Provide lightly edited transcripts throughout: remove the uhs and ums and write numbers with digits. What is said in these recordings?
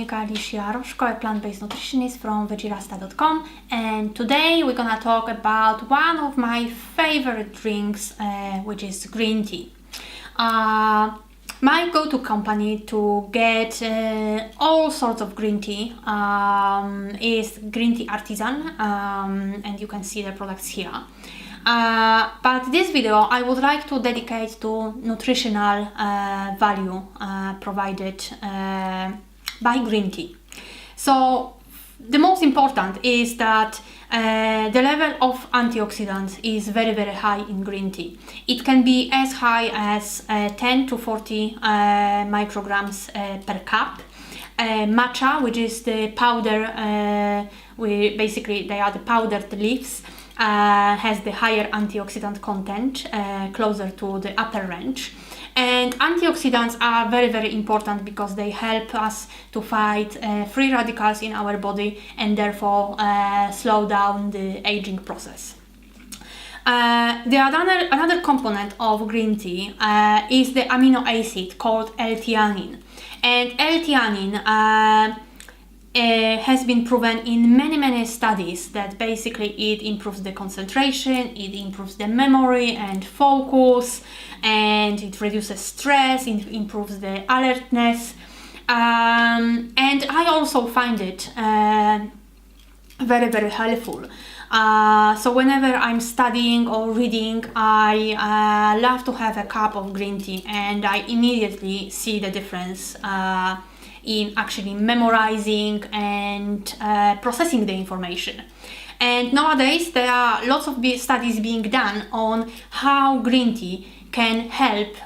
Monika Alicia, a plant-based nutritionist from Vegerasta.com, and today we're gonna talk about one of my favorite drinks, which is green tea. My go-to company to get all sorts of green tea is Tea Artisan, and you can see the products here. But this video I would like to dedicate to nutritional value provided by green tea. So the most important is that the level of antioxidants is very high in green tea. It can be as high as 10 to 40 micrograms per cup. Matcha, which is the powder, they are the powdered leaves, has the higher antioxidant content, closer to the upper range. And antioxidants are very important because they help us to fight free radicals in our body and therefore slow down the aging process. Another component of green tea is the amino acid called L-theanine. And L-theanine has been proven in many studies that basically it improves the concentration, it improves the memory and focus, and it reduces stress, it improves the alertness, and I also find it very helpful. So whenever I'm studying or reading, I love to have a cup of green tea, and I immediately see the difference in actually memorizing and processing the information. And nowadays there are lots of studies being done on how green tea can help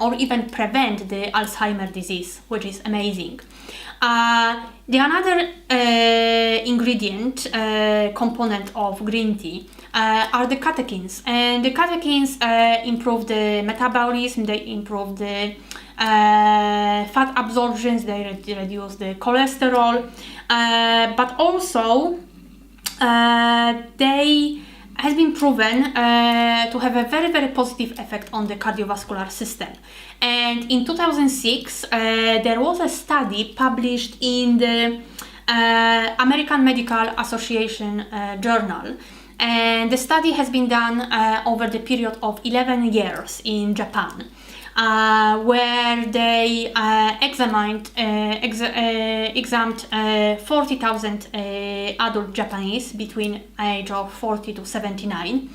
or even prevent the Alzheimer's disease, which is amazing. The another ingredient component of green tea are the catechins, and the catechins improve the metabolism, they improve the fat absorptions, they reduce the cholesterol, but also they has been proven to have a very positive effect on the cardiovascular system. And in 2006 there was a study published in the American Medical Association journal, and the study has been done over the period of 11 years in Japan, where they examined 40,000 adult Japanese between age of 40 to 79,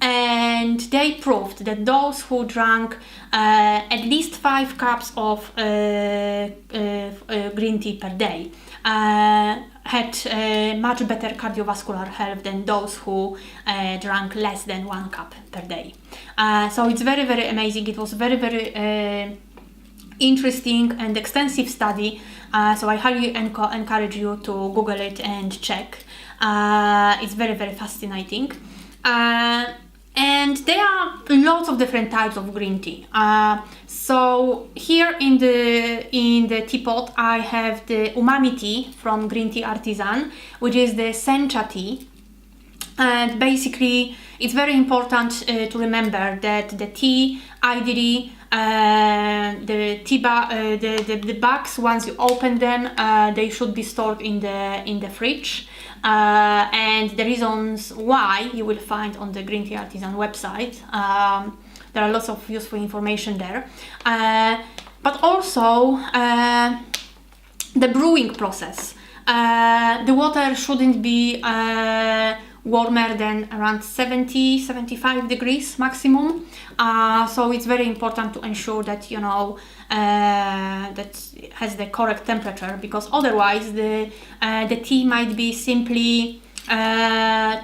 and they proved that those who drank at least 5 cups of green tea per day had much better cardiovascular health than those who drank less than 1 cup per day. So it's very amazing. It was very interesting and extensive study, so I highly encourage you to Google it and check. It's very fascinating. And there are lots of different types of green tea. So here in the teapot I have the umami tea from Tea Artisan, which is the sencha tea. And basically it's very important to remember that the tea, ideally the bags, once you open them, they should be stored in the fridge. And the reasons why you will find on the Tea Artisan website. There are lots of useful information there, but also the brewing process. The water shouldn't be warmer than around 70-75 degrees maximum, so it's very important to ensure that that it has the correct temperature, because otherwise the tea might be simply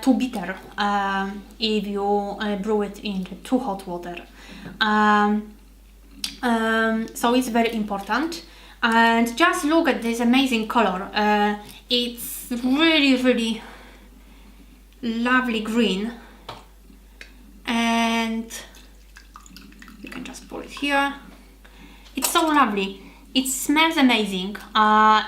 too bitter if you brew it in too hot water. So it's very important. And just look at this amazing color. It's really lovely green, and you can just pour it here. It's so lovely. It smells amazing.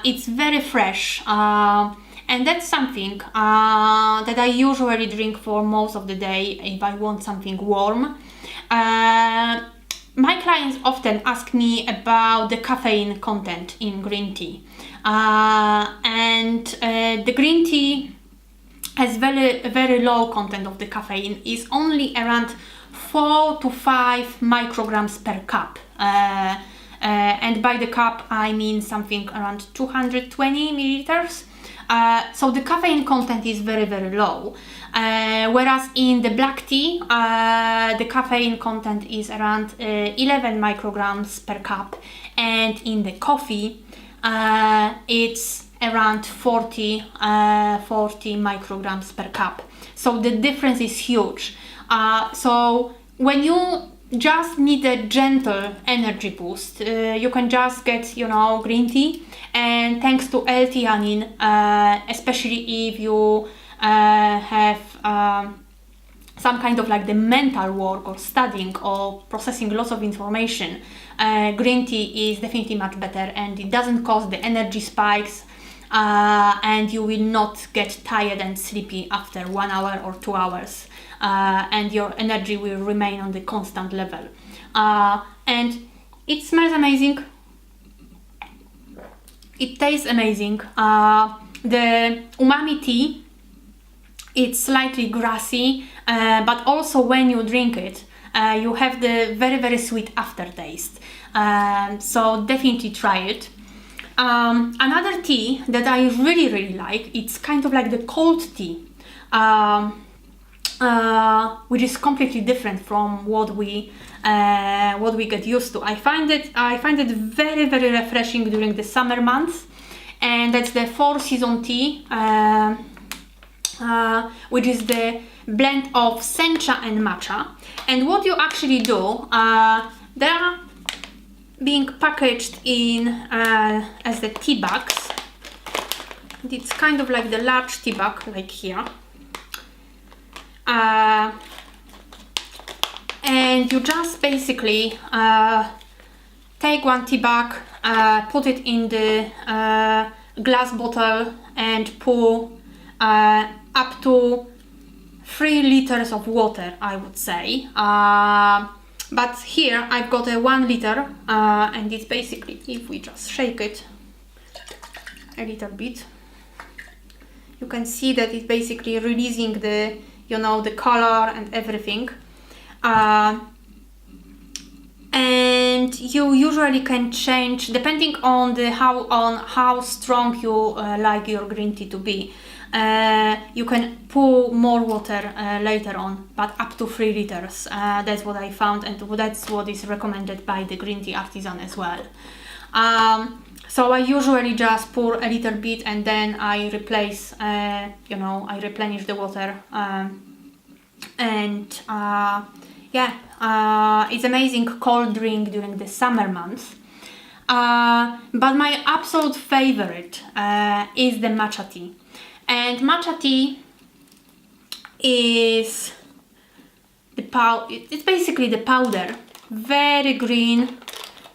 It's very fresh, and that's something that I usually drink for most of the day if I want something warm. my clients often ask me about the caffeine content in green tea. The green tea has very low content of the caffeine, is only around 4 to 5 micrograms per cup. And by the cup I mean something around 220 milliliters. So the caffeine content is very low. Whereas in the black tea, the caffeine content is around 11 micrograms per cup, and in the coffee, it's around 40 micrograms per cup. So the difference is huge. So when you just need a gentle energy boost, you can just get, green tea, and thanks to L-theanine, especially if you have some kind of like the mental work or studying or processing lots of information, green tea is definitely much better, and it doesn't cause the energy spikes, and you will not get tired and sleepy after 1 hour or 2 hours, and your energy will remain on the constant level. And it smells amazing, it tastes amazing. The umami tea, it's slightly grassy, but also when you drink it, you have the very sweet aftertaste. So definitely try it. Another tea that I really like, it's kind of like the cold tea, which is completely different from what we get used to. I find it very refreshing during the summer months, and that's the Four Season tea, which is the blend of sencha and matcha. And what you actually do, they are being packaged in as the tea bags. It's kind of like the large tea bag, like here. And you just basically take one tea bag, put it in the glass bottle, and pour up to 3 liters of water, I would say. But here I've got a 1 liter, and it's basically, if we just shake it a little bit, you can see that it's basically releasing the, the color and everything. And you usually can change depending on how strong you like your green tea to be. You can pour more water later on, but up to 3 liters. That's what I found, and that's what is recommended by the Green Tea Artisan as well. So I usually just pour a little bit, and then I replace, I replenish the water, and it's amazing cold drink during the summer months. But my absolute favorite is the matcha tea. And matcha tea is it's basically the powder, very green,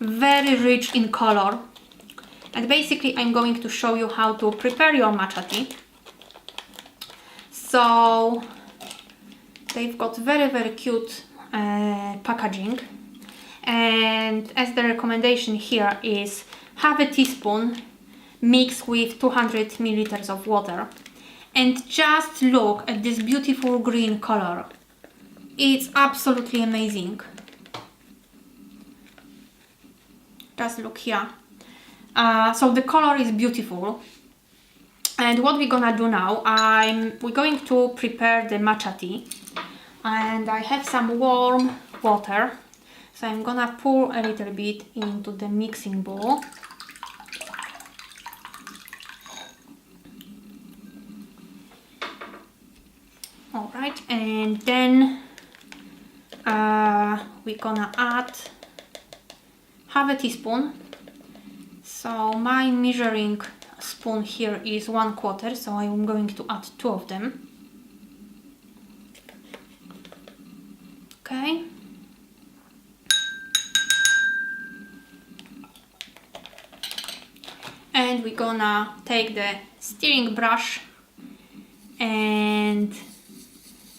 very rich in color. And basically I'm going to show you how to prepare your matcha tea. So they've got very cute packaging, and as the recommendation here is half a teaspoon mixed with 200 milliliters of water, and just look at this beautiful green color. It's absolutely amazing. Just look here. So the color is beautiful, and what we're gonna do now, we're going to prepare the matcha tea, and I have some warm water, so I'm gonna pour a little bit into the mixing bowl. Alright, and then we're gonna add half a teaspoon. So my measuring spoon here is 1/4, so I'm going to add 2 of them. Okay. And we're gonna take the stirring brush and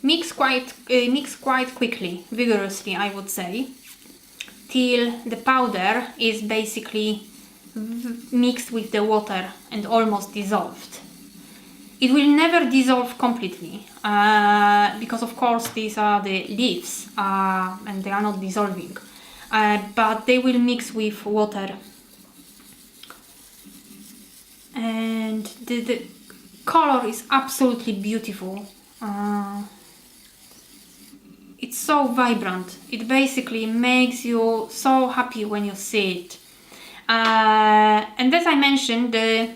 mix quite quickly, vigorously, I would say. till the powder is basically mixed with the water and almost dissolved. It will never dissolve completely because of course these are the leaves and they are not dissolving, but they will mix with water, and the color is absolutely beautiful. It's so vibrant. It basically makes you so happy when you see it. And as I mentioned, the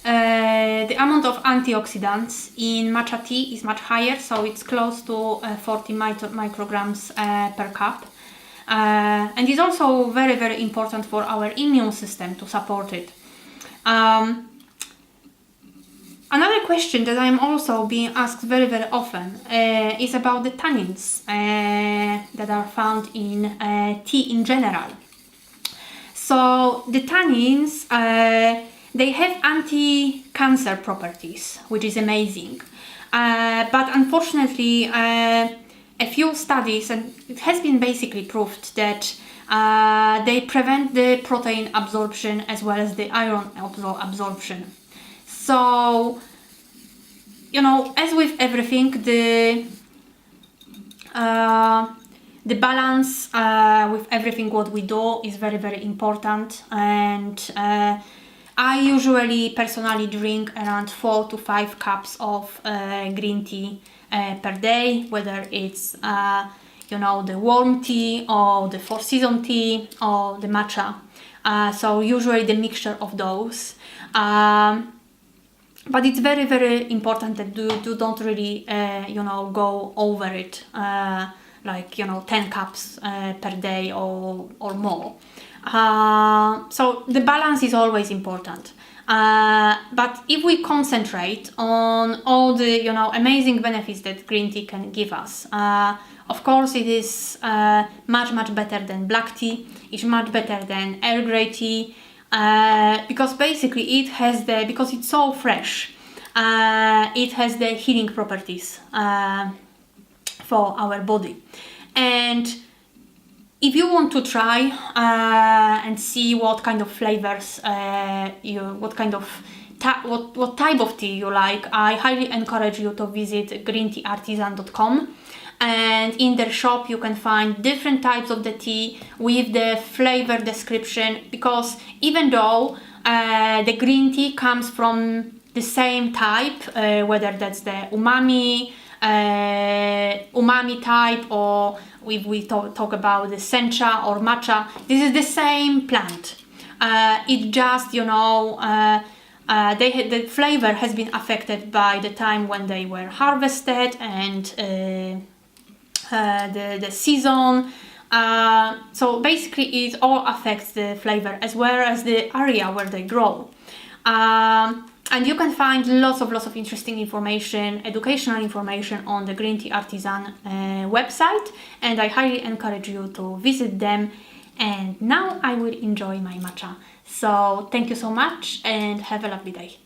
amount of antioxidants in matcha tea is much higher, so it's close to 40 micrograms per cup. And it's also very, very important for our immune system to support it. Another question that I'm also being asked very, very often is about the tannins that are found in tea in general. So the tannins, they have anti-cancer properties, which is amazing. But unfortunately, a few studies, and it has been basically proved that they prevent the protein absorption as well as the iron absorption. So, you know, as with everything, the balance with everything what we do is very, very important, and I usually personally drink around 4 to 5 cups of green tea per day, whether it's you know, the warm tea or the 4-season tea or the matcha. So usually the mixture of those. But it's very, very important that you don't really you know, go over it, like, you know, 10 cups per day or more. So the balance is always important. But if we concentrate on all the, you know, amazing benefits that green tea can give us, of course it is much better than black tea. It's much better than Earl Grey tea, because basically it has the, because it's so fresh, it has the healing properties for our body. And if you want to try and see what kind of flavors what type of tea you like, I highly encourage you to visit greenteaartisan.com, and in their shop you can find different types of the tea with the flavor description, because even though the green tea comes from the same type, whether that's the umami type, or if we talk about the sencha or matcha, this is the same plant. It just, you know, the flavor has been affected by the time when they were harvested and the season. So basically it all affects the flavor as well as the area where they grow. And you can find lots of interesting information, educational information on the Green Tea Artisan website, and I highly encourage you to visit them. And now I will enjoy my matcha. So thank you so much and have a lovely day.